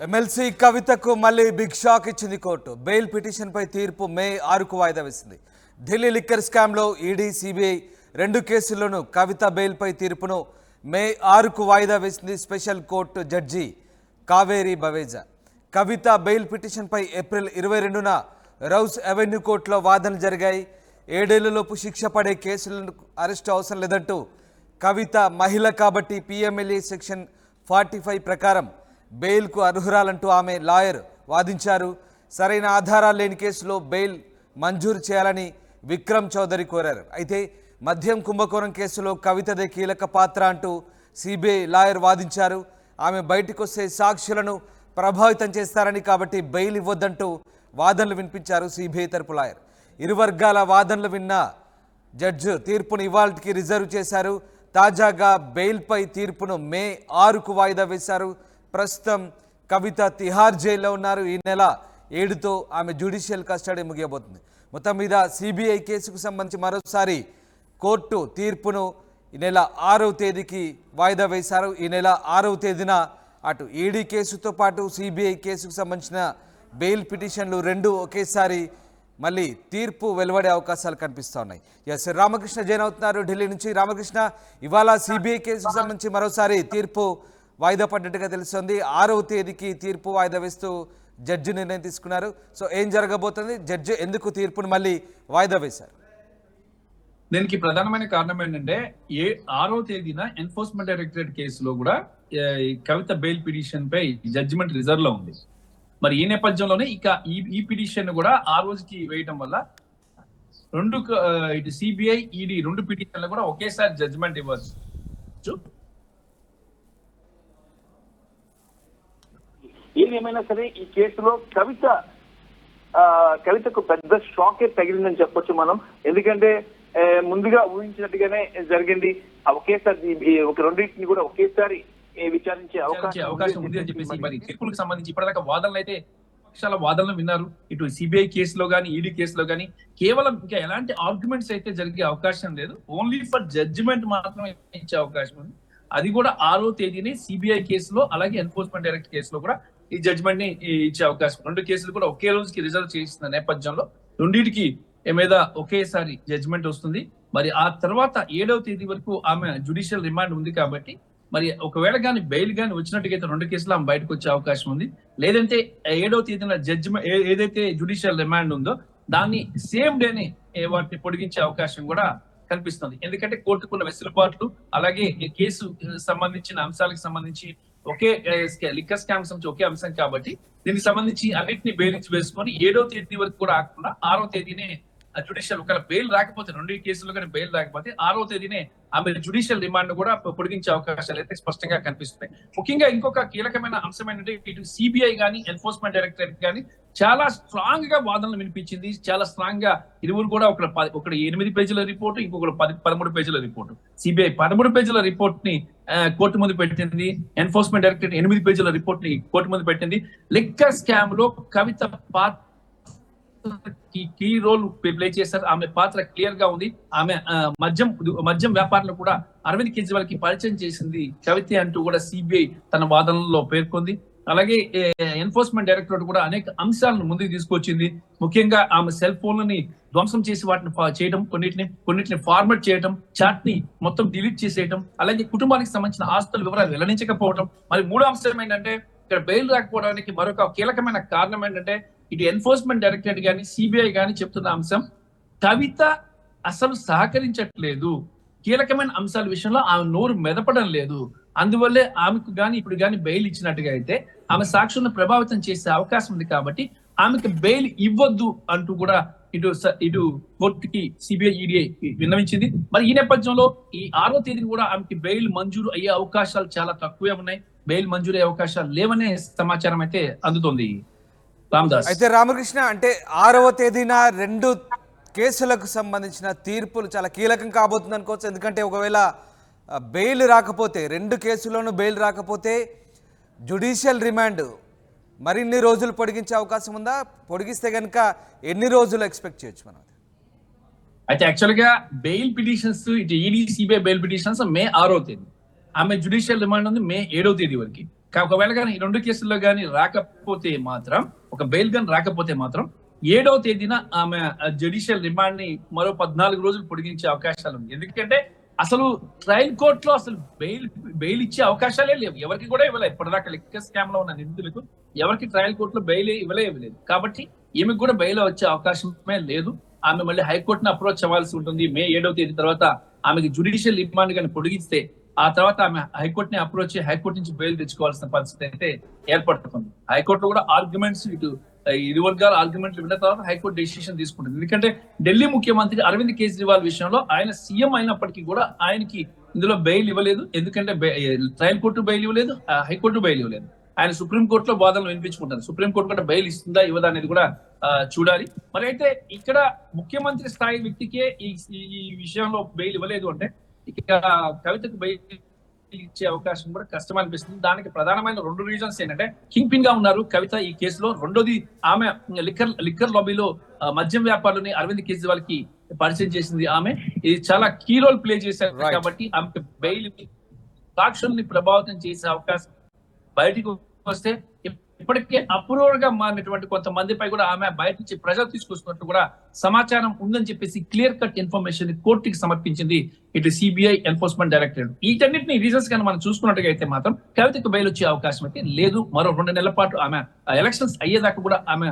MLC కవితకు మళ్ళీ big shock ఇచ్చింది కోర్టు. బెయిల్ పిటిషన్పై తీర్పు మే 6కు వాయిదా వేసింది. ఢిల్లీ లిక్కర్ స్కామ్లో ఈడీ, సిబిఐ రెండు కేసుల్లోనూ కవిత బెయిల్పై తీర్పును మే 6కు వాయిదా వేసింది special court judge Kaveri Baveja. Kavitha bail పిటిషన్పై ఏప్రిల్ 22న రౌస్ అవెన్యూ కోర్టులో వాదనలు జరిగాయి. 7 ఏళ్లలోపు శిక్ష పడే కేసులను అరెస్టు అవసరం లేదంటూ, కవిత మహిళ కాబట్టి పిఎంఎల్ఏ సెక్షన్ 45 ప్రకారం బెయిల్కు అర్హురాలంటూ ఆమె లాయర్ వాదించారు. సరైన ఆధారాలు లేని కేసులో బెయిల్ మంజూరు చేయాలని విక్రమ్ చౌదరి కోరారు. అయితే మద్యం కుంభకోణం కేసులో కవితదే కీలక పాత్ర అంటూ సిబిఐ లాయర్ వాదించారు. ఆమె బయటకు వస్తే సాక్షులను ప్రభావితం చేస్తారని, కాబట్టి బెయిల్ ఇవ్వొద్దంటూ వాదనలు వినిపించారు సిబిఐ తరపు లాయర్. ఇరు వర్గాల వాదనలు విన్న జడ్జి తీర్పును ఇవాళకి రిజర్వ్ చేశారు. తాజాగా బెయిల్పై తీర్పును మే 6కు వాయిదా వేశారు. ప్రస్తుతం కవిత తిహార్ జైల్లో ఉన్నారు. ఈ నెల 7తో ఆమె జ్యుడిషియల్ కస్టడీ ముగియబోతుంది. మొత్తం మీద సిబిఐ కేసుకు సంబంధించి మరోసారి కోర్టు తీర్పును ఈ నెల 6వ తేదీకి వాయిదా వేశారు. ఈ నెల 6వ తేదీన అటు ఈడీ కేసుతో పాటు సిబిఐ కేసుకు సంబంధించిన బెయిల్ పిటిషన్లు రెండు ఒకేసారి మళ్ళీ తీర్పు వెలువడే అవకాశాలు కనిపిస్తూ ఉన్నాయి. ఎస్, రామకృష్ణ జైన్ అవుతున్నారు ఢిల్లీ నుంచి. రామకృష్ణ, ఇవాళ సిబిఐ కేసుకు సంబంధించి మరోసారి తీర్పు వాయిదా పడ్డట్టుగా తెలుస్తుంది. 6వ తేదీకి తీర్పు వాయిదా వేస్తూ జడ్జి నిర్ణయం తీసుకున్నారు. సో ఏం జరగబోతుంది? జడ్జి ఎందుకు తీర్పును మళ్ళీ వాయిదా వేశారు? దీనికి ప్రధానమైన కారణం ఏంటంటే 6వ తేదీన ఎన్ఫోర్స్మెంట్ డైరెక్టరేట్ కేసులో కూడా కవిత బెయిల్ పిటిషన్ పై జడ్జిమెంట్ రిజర్వ్ లో ఉంది. మరి ఈ నేపథ్యంలోనే ఇక ఈ పిటిషన్ కూడా ఆ రోజుకి వేయటం వల్ల ఇటు సిబిఐ, ఈడీ రెండు పిటిషన్లు కూడా ఒకేసారి జడ్జిమెంట్ ఇవ్వచ్చు. ఏదేమైనా సరే ఈ కేసులో కవితకు పెద్ద షాకే తగిలిందని చెప్పొచ్చు మనం. ఎందుకంటే ముందుగా ఊహించినట్టుగానే జరిగింది. ఒకేసారి ఒక రెండింటిని కూడా ఒకేసారి విచారించే అవకాశం ఉంది అని చెప్పేసి మరి తీర్పులకు సంబంధించి ఇప్పటిదాకా వాదనలు అయితే పక్షాల వాదనలు విన్నారు. ఇటు సిబిఐ కేసులో కానీ, ఈడీ కేసులో కానీ కేవలం ఇంకా ఎలాంటి ఆర్గ్యుమెంట్స్ అయితే జరిగే అవకాశం లేదు. ఓన్లీ ఫర్ జడ్జిమెంట్ మాత్రమే ఇచ్చే అవకాశం ఉంది. అది కూడా 6వ తేదీని సిబిఐ కేసులో, అలాగే ఎన్ఫోర్స్మెంట్ డైరెక్టర్ కేసులో కూడా ఈ జడ్జిమెంట్ ని ఇచ్చే అవకాశం. రెండు కేసులు కూడా ఒకే రోజుకి రిజర్వ్ చేసిన నేపథ్యంలో రెండింటికి మీద ఒకేసారి జడ్జిమెంట్ వస్తుంది. మరి ఆ తర్వాత 7వ తేదీ వరకు ఆమె జ్యుడిషియల్ రిమాండ్ ఉంది. కాబట్టి మరి ఒకవేళ కానీ బెయిల్ కానీ వచ్చినట్టుగైతే రెండు కేసులు ఆమె బయటకు వచ్చే అవకాశం ఉంది. లేదంటే 7వ తేదీన జడ్జిమెంట్ ఏదైతే జ్యుడిషియల్ రిమాండ్ ఉందో దాన్ని సేమ్ డేనే వాటిని పొడిగించే అవకాశం కూడా కనిపిస్తుంది. ఎందుకంటే కోర్టుకున్న వెసులుబాట్లు, అలాగే కేసు సంబంధించిన అంశాలకు సంబంధించి ఒకే లిక్కర్ స్కామ్ సంబంధించి ఒకే అంశం కాబట్టి దీనికి సంబంధించి అన్నింటినీ బెయిల్ ఇచ్చి వేసుకొని 7వ తేదీ వరకు కూడా ఆకుండా 6వ తేదీనే జ్యుడిషియల్, ఒకవేళ బెయిల్ రాకపోతే రెండు కేసులు కానీ బెయిల్ రాకపోతే 6వ తేదీనే ఆమె జ్యుడిషియల్ రిమాండ్ కూడా పొడిగించే అవకాశాలు అయితే స్పష్టంగా కనిపిస్తున్నాయి. ముఖ్యంగా ఇంకొక కీలకమైన అంశం ఏంటంటే ఇటు సిబిఐ కానీ, ఎన్ఫోర్స్మెంట్ డైరెక్టరేట్ కానీ చాలా స్ట్రాంగ్ గా వాదనలు వినిపించింది. చాలా స్ట్రాంగ్ గా ఇరువురు కూడా ఒక 8 పేజీల రిపోర్టు, ఇంకొకటి 13 పేజీల రిపోర్టు. సిబిఐ 13 పేజీల రిపోర్ట్ ని కోర్టు ముందు పెట్టింది. ఎన్ఫోర్స్మెంట్ డైరెక్టరేట్ 8 పేజీల రిపోర్ట్ ని కోర్టు ముందు పెట్టింది. లిక్కర్ స్కామ్ లో కవిత పాత్ర కీ రోల్ ప్లే చేశారు. ఆమె పాత్ర క్లియర్ గా ఉంది. ఆమె మద్యం వ్యాపారంలో కూడా అరవింద్ కేజ్రీవాల్ కి పరిచయం చేసింది కవిత అంటూ కూడా సిబిఐ తన వాదనలో పేర్కొంది. అలాగే ఎన్ఫోర్స్మెంట్ డైరెక్టరేట్ కూడా అనేక అంశాలను ముందుకు తీసుకొచ్చింది. ముఖ్యంగా ఆమె సెల్ ఫోన్లని ధ్వంసం చేసి వాటిని చేయడం, కొన్నిటిని ఫార్మాట్ చేయడం, చాట్ ని మొత్తం డిలీట్ చేసేయడం, అలాగే కుటుంబానికి సంబంధించిన ఆస్తుల వివరాలు వెల్లడించకపోవడం. మరి మూడో అంశం ఏంటంటే ఇక్కడ బెయిల్ రాకపోవడానికి మరొక కీలకమైన కారణం ఏంటంటే ఇటు ఎన్ఫోర్స్మెంట్ డైరెక్టరేట్ కానీ, సిబిఐ కానీ చెప్తున్న అంశం కవిత అసలు సహకరించట్లేదు. కీలకమైన అంశాల విషయంలో ఆమె నోరు మెదపడం లేదు. అందువల్లే ఆమెకు కానీ ఇప్పుడు కానీ బెయిల్ ఇచ్చినట్టుగా అయితే ఆమె సాక్షులను ప్రభావితం చేసే అవకాశం ఉంది. కాబట్టి ఆమెకు బెయిల్ ఇవ్వద్దు అంటూ కూడా ఇటు కోర్టుకి సిబిఐ, ఈడీ విన్నవించింది. మరి ఈ నేపథ్యంలో ఈ 6వ తేదీని కూడా ఆమెకి బెయిల్ మంజూరు అయ్యే అవకాశాలు చాలా తక్కువే ఉన్నాయి. బెయిల్ మంజూరు అయ్యే అవకాశాలు లేవనే సమాచారం అయితే అందుతోంది. రామదాస్, అయితే రామకృష్ణ, అంటే 6వ తేదీన రెండు కేసులకు సంబంధించిన తీర్పులు చాలా కీలకం కాబోతుంది అనుకోవచ్చు. ఎందుకంటే ఒకవేళ బెయిల్ రాకపోతే, రెండు కేసుల్లోనూ బెయిల్ రాకపోతే జ్యుడిషియల్ రిమాండ్ మరిన్ని రోజులు పొడిగించే అవకాశం ఉందా? పొడిగిస్తే కనుక ఎన్ని రోజులు ఎక్స్పెక్ట్ చేయొచ్చు మనం? అయితే యాక్చువల్ గా బెయిల్ పిటిషన్స్ ఇటు ఈడీ, సిబిఐ బెయిల్ పిటిషన్స్ మే 6వ తేదీ. ఆమె జ్యుడిషియల్ రిమాండ్ ఉంది మే 7వ తేదీ వరకు. ఒకవేళ కానీ ఈ 2 కేసుల్లో కానీ రాకపోతే మాత్రం, ఒక బెయిల్ కానీ రాకపోతే మాత్రం 7వ తేదీన ఆమె జ్యుడిషియల్ రిమాండ్ ని మరో 14 రోజులు పొడిగించే అవకాశాలు ఉంది. ఎందుకంటే అసలు ట్రయల్ కోర్టులో అసలు బెయిల్ ఇచ్చే అవకాశాలే లేవు, ఎవరికి కూడా ఇవ్వలేదు. ఇప్పటిదాకా లిక్కర్ స్కామ్ లో ఉన్న నిందితులకు ఎవరికి ట్రయల్ కోర్టులో బెయిల్ ఇవ్వలేదు. కాబట్టి ఈమెకు కూడా బెయిల్ వచ్చే అవకాశమే లేదు. ఆమె మళ్ళీ హైకోర్టును అప్రోచ్ అవ్వాల్సి ఉంటుంది. మే 7వ తేదీ తర్వాత ఆమెకి జ్యుడిషియల్ రిమాండ్ కానీ పొడిగిస్తే ఆ తర్వాత ఆమె హైకోర్టుని అప్రోచ్ హైకోర్టు నుంచి బెయిల్ తెచ్చుకోవాల్సిన పరిస్థితి అయితే ఏర్పడుతుంది. హైకోర్టులో కూడా ఆర్గ్యుమెంట్స్ ఇరు వర్గాల ఆర్గ్యుమెంట్లు విన్న తర్వాత హైకోర్టు డెసిషన్ తీసుకుంటుంది. ఎందుకంటే ఢిల్లీ ముఖ్యమంత్రి అరవింద్ కేజ్రీవాల్ విషయంలో ఆయన సీఎం అయినప్పటికీ కూడా ఆయనకి ఇందులో బెయిల్ ఇవ్వలేదు. ఎందుకంటే ట్రయల్ కోర్టు బెయిల్ ఇవ్వలేదు, హైకోర్టు బెయిల్ ఇవ్వలేదు. ఆయన సుప్రీంకోర్టులో వాదనలు వినిపించుకుంటారు. సుప్రీంకోర్టు కూడా బెయిల్ ఇస్తుందా ఇవ్వదా అనేది కూడా చూడాలి. మరి అయితే ఇక్కడ ముఖ్యమంత్రి స్థాయి వ్యక్తికే ఈ విషయంలో బెయిల్ ఇవ్వలేదు అంటే ఇక కవితకు బెయిల్ ఇచ్చే అవకాశం కూడా కష్టం అనిపిస్తుంది. దానికి ప్రధానమైన 2 రీజన్స్ ఏంటంటే, కింగ్ పిన్ గా ఉన్నారు కవిత ఈ కేసులో. రెండోది ఆమె లిక్కర్ లాబీలో మద్యం వ్యాపారులని అరవింద్ కేజ్రీవాల్ కి పరిచయం చేసింది ఆమె. ఇది చాలా కీ రోల్ ప్లే చేశారు కాబట్టి ఆమెకు బెయిల్ సాక్షుల్ని ప్రభావితం చేసే అవకాశం బయటికి వస్తే ఇప్పటికే అప్రూవర్ గా మారినటువంటి కొంతమందిపై కూడా ఆమె బయట నుంచి ప్రెజర్ తీసుకొస్తున్నట్టు కూడా సమాచారం ఉందని చెప్పేసి క్లియర్ కట్ ఇన్ఫర్మేషన్ కోర్టుకి సమర్పించింది ఇటు సిబిఐ ఎన్ఫోర్స్మెంట్ డైరెక్టరేట్. వీటన్నిటిని రీజన్స్ కానీ మనం చూసుకున్నట్టుగా అయితే మాత్రం కవితకు బెయిల్ వచ్చే అవకాశం అయితే లేదు. మరో 2 నెలల పాటు ఆమె ఎలక్షన్స్ అయ్యేదాకా కూడా ఆమె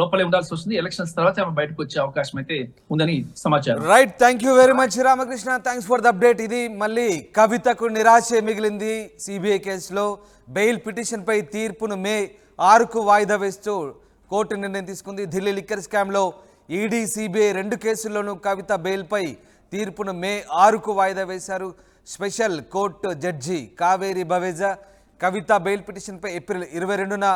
లోపలే ఉండాల్సి వస్తుంది. ఎలక్షన్స్ తర్వాత ఆమె బయటకు వచ్చే అవకాశం అయితే ఉందని సమాచారం. Right, thank you very much Ramakrishna, thanks for the update. ఇది మళ్ళీ కవితకు నిరాశ మిగిలింది. సిబిఐ కేసులో బెయిల్ పిటిషన్పై తీర్పును మే 6కు వాయిదా వేస్తూ కోర్టు నిర్ణయం తీసుకుంది. ఢిల్లీ లిక్కర్ స్కామ్లో ఈడీ, సిబిఐ 2 కేసుల్లోనూ కవిత బెయిల్పై తీర్పును మే 6కు వాయిదా వేశారు. Special court judge Kaveri Baveja Kavitha bail పిటిషన్పై ఏప్రిల్ 22న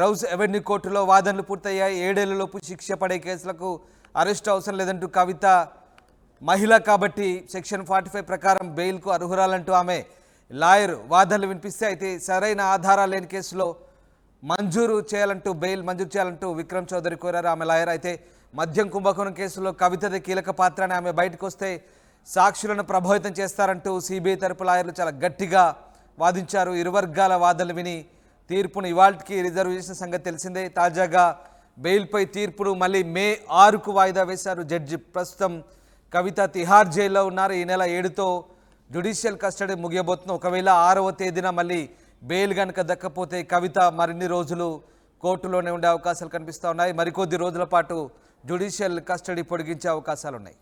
రౌజ్ అవెన్యూ కోర్టులో వాదనలు పూర్తయ్యాయి. 7 ఏళ్లలోపు శిక్ష పడే కేసులకు అరెస్ట్ అవసరం లేదంటూ కవిత మహిళ కాబట్టి సెక్షన్ 45 ప్రకారం బెయిల్కు అర్హురాలంటూ ఆమె లాయర్ వాదనలు వినిపిస్తే, అయితే సరైన ఆధారాలు లేని కేసులో బెయిల్ మంజూరు చేయాలంటూ విక్రమ్ చౌదరి కోరారు ఆమె లాయర్. అయితే మద్యం కుంభకోణం కేసులో కవితదే కీలక పాత్ర అని ఆమె బయటకు వస్తే సాక్షులను ప్రభావితం చేస్తారంటూ సిబిఐ తరపు లాయర్లు చాలా గట్టిగా వాదించారు. ఇరు వర్గాల వాదనలు విని తీర్పును ఇవాల్టికి రిజర్వ్ చేసిన సంగతి తెలిసిందే. తాజాగా బెయిల్పై తీర్పును మళ్ళీ మే 6కు వాయిదా వేశారు జడ్జి. ప్రస్తుతం కవిత తిహార్ జైల్లో ఉన్నారు. ఈ నెల 7తో జ్యుడిషియల్ కస్టడీ ముగియబోతుంది. ఒకవేళ 6వ తేదీన మళ్ళీ బెయిల్ కనుక దక్కపోతే కవిత మరిన్ని రోజులు కోర్టులోనే ఉండే అవకాశాలు కనిపిస్తూ ఉన్నాయి. మరికొద్ది రోజుల పాటు జ్యుడిషియల్ కస్టడీ పొడిగించే అవకాశాలు ఉన్నాయి.